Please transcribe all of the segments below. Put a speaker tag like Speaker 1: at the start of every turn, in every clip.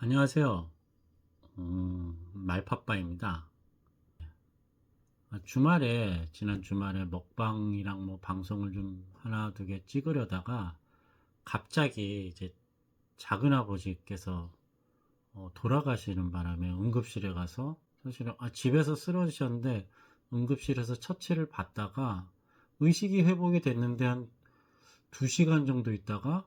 Speaker 1: 안녕하세요. 말파빠입니다. 지난 주말에 먹방이랑 뭐 방송을 좀 하나 두 개 찍으려다가 갑자기 이제 작은아버지께서 돌아가시는 바람에 응급실에 가서 사실은 집에서 쓰러지셨는데 응급실에서 처치를 받다가 의식이 회복이 됐는데 한 2시간 정도 있다가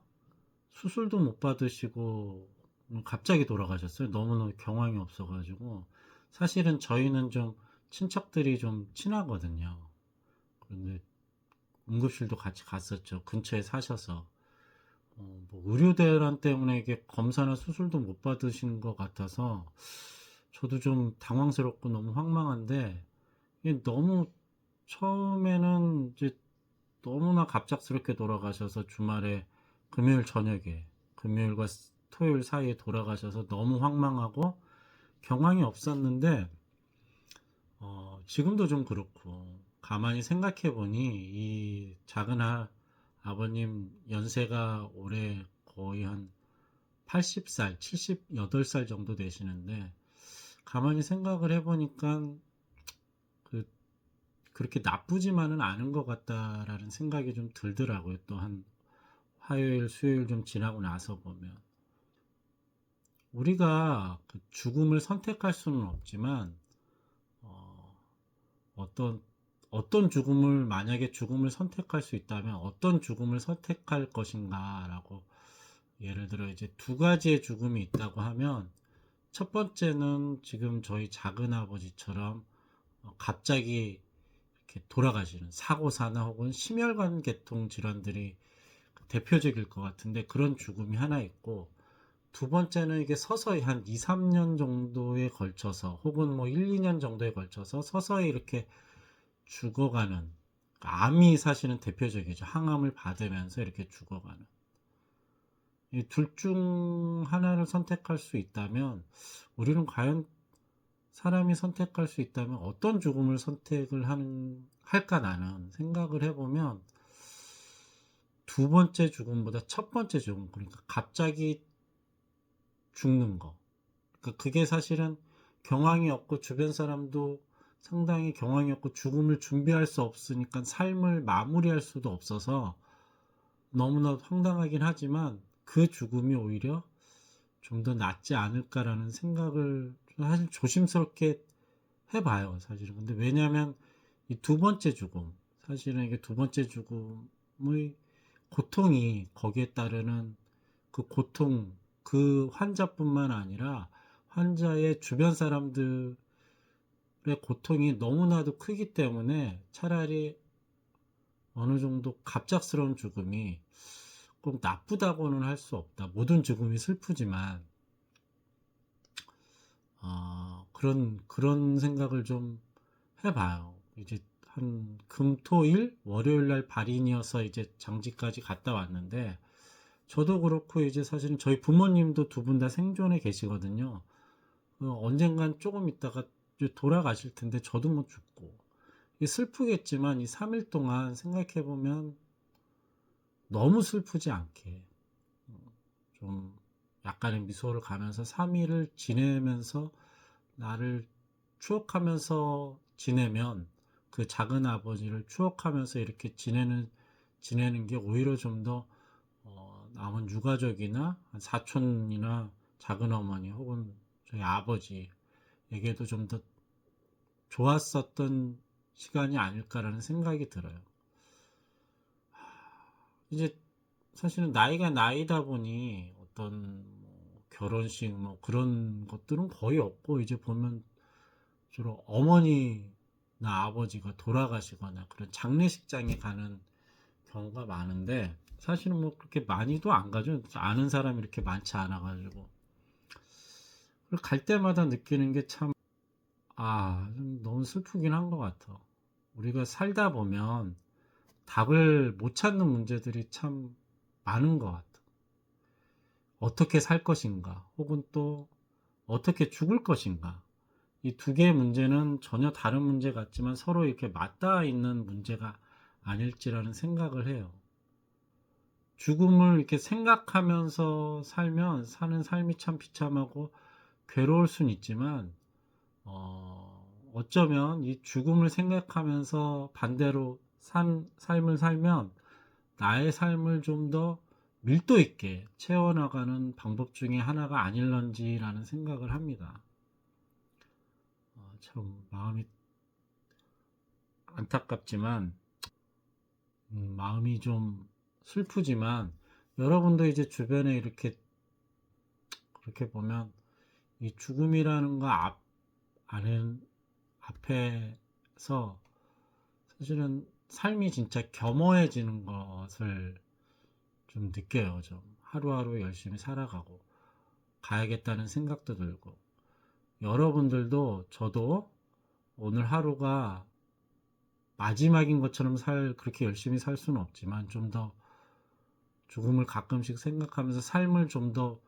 Speaker 1: 수술도 못 받으시고 갑자기 돌아가셨어요. 너무너무 경황이 없어가지고 사실은 저희는 좀 친척들이 좀 친하거든요. 그런데 응급실도 같이 갔었죠. 근처에 사셔서 뭐 의료대란 때문에 이게 검사나 수술도 못 받으신 것 같아서 저도 좀 당황스럽고 너무 황망한데 이게 너무 처음에는 이제 너무나 갑작스럽게 돌아가셔서 주말에 금요일 저녁에 금요일과 토요일 사이에 돌아가셔서 너무 황망하고 경황이 없었는데 지금도 좀 그렇고 가만히 생각해 보니 이 작은 아버님 연세가 올해 거의 한 80살, 78살 정도 되시는데 가만히 생각을 해보니까 그렇게 나쁘지만은 않은 것 같다라는 생각이 좀 들더라고요. 또 한 화요일, 수요일 좀 지나고 나서 보면 우리가 그 죽음을 선택할 수는 없지만 어, 어떤 죽음을 만약에 죽음을 선택할 수 있다면 어떤 죽음을 선택할 것인가라고 예를 들어 이제 두 가지의 죽음이 있다고 하면 첫 번째는 지금 저희 작은 아버지처럼 갑자기 이렇게 돌아가시는 사고사나 혹은 심혈관 계통 질환들이 대표적일 것 같은데 그런 죽음이 하나 있고 두 번째는 이게 서서히 한 2, 3년 정도에 걸쳐서 혹은 뭐 1, 2년 정도에 걸쳐서 서서히 이렇게 죽어가는 암이 사실은 대표적이죠. 항암을 받으면서 이렇게 죽어가는 이 둘 중 하나를 선택할 수 있다면 우리는 과연 사람이 선택할 수 있다면 어떤 죽음을 선택을 할까 나는 생각을 해보면 두 번째 죽음보다 첫 번째 죽음 그러니까 갑자기 죽는 거 그러니까 그게 사실은 경황이 없고 주변 사람도 상당히 경황이 없고 죽음을 준비할 수 없으니까 삶을 마무리할 수도 없어서 너무나 황당하긴 하지만 그 죽음이 오히려 좀 더 낫지 않을까라는 생각을 사실 조심스럽게 해봐요 사실은. 근데 왜냐하면 이 두 번째 죽음 사실은 이게 두 번째 죽음의 고통이 거기에 따르는 그 고통 그 환자뿐만 아니라 환자의 주변 사람들의 고통이 너무나도 크기 때문에 차라리 어느 정도 갑작스러운 죽음이 꼭 나쁘다고는 할 수 없다. 모든 죽음이 슬프지만 그런 생각을 좀 해봐요. 이제 한 금토일 월요일 날 발인이어서 이제 장지까지 갔다 왔는데 저도 그렇고 이제 사실은 저희 부모님도 두 분 다 생존에 계시거든요. 언젠간 조금 있다가 돌아가실 텐데 저도 못 죽고 슬프겠지만 이 3일 동안 생각해 보면 너무 슬프지 않게 좀 약간의 미소를 가면서 3일을 지내면서 나를 추억하면서 지내면 그 작은 아버지를 추억하면서 이렇게 지내는 게 오히려 좀 더 남은 유가족이나 사촌이나 작은 어머니 혹은 저희 아버지에게도 좀 더 좋았었던 시간이 아닐까라는 생각이 들어요. 이제 사실은 나이가 나이다 보니 어떤 뭐 결혼식 뭐 그런 것들은 거의 없고 이제 보면 주로 어머니나 아버지가 돌아가시거나 그런 장례식장에 가는 경우가 많은데 사실은 뭐 그렇게 많이도 안 가죠. 아는 사람이 이렇게 많지 않아 가지고 갈 때마다 느끼는 게 참 좀 너무 슬프긴 한 것 같아. 우리가 살다 보면 답을 못 찾는 문제들이 참 많은 것 같아. 어떻게 살 것인가 혹은 또 어떻게 죽을 것인가 이 두 개의 문제는 전혀 다른 문제 같지만 서로 이렇게 맞닿아 있는 문제가 아닐지라는 생각을 해요. 죽음을 이렇게 생각하면서 살면 사는 삶이 참 비참하고 괴로울 순 있지만, 어쩌면 이 죽음을 생각하면서 반대로 삶을 살면 나의 삶을 좀 더 밀도 있게 채워나가는 방법 중에 하나가 아닐런지라는 생각을 합니다. 참 마음이 안타깝지만, 마음이 좀 슬프지만, 여러분도 이제 주변에 이렇게 그렇게 보면 이 죽음이라는 거 앞에서 사실은 삶이 진짜 겸허해지는 것을 좀 느껴요. 좀 하루하루 열심히 살아가고 가야겠다는 생각도 들고, 여러분들도 저도 오늘 하루가 마지막인 것처럼 그렇게 열심히 살 수는 없지만 좀 더 죽음을 가끔씩 생각하면서 삶을 좀 더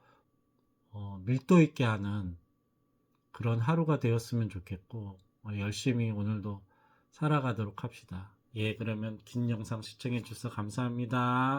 Speaker 1: 밀도 있게 하는 그런 하루가 되었으면 좋겠고, 열심히 오늘도 살아가도록 합시다. 예, 그러면 긴 영상 시청해 주셔서 감사합니다.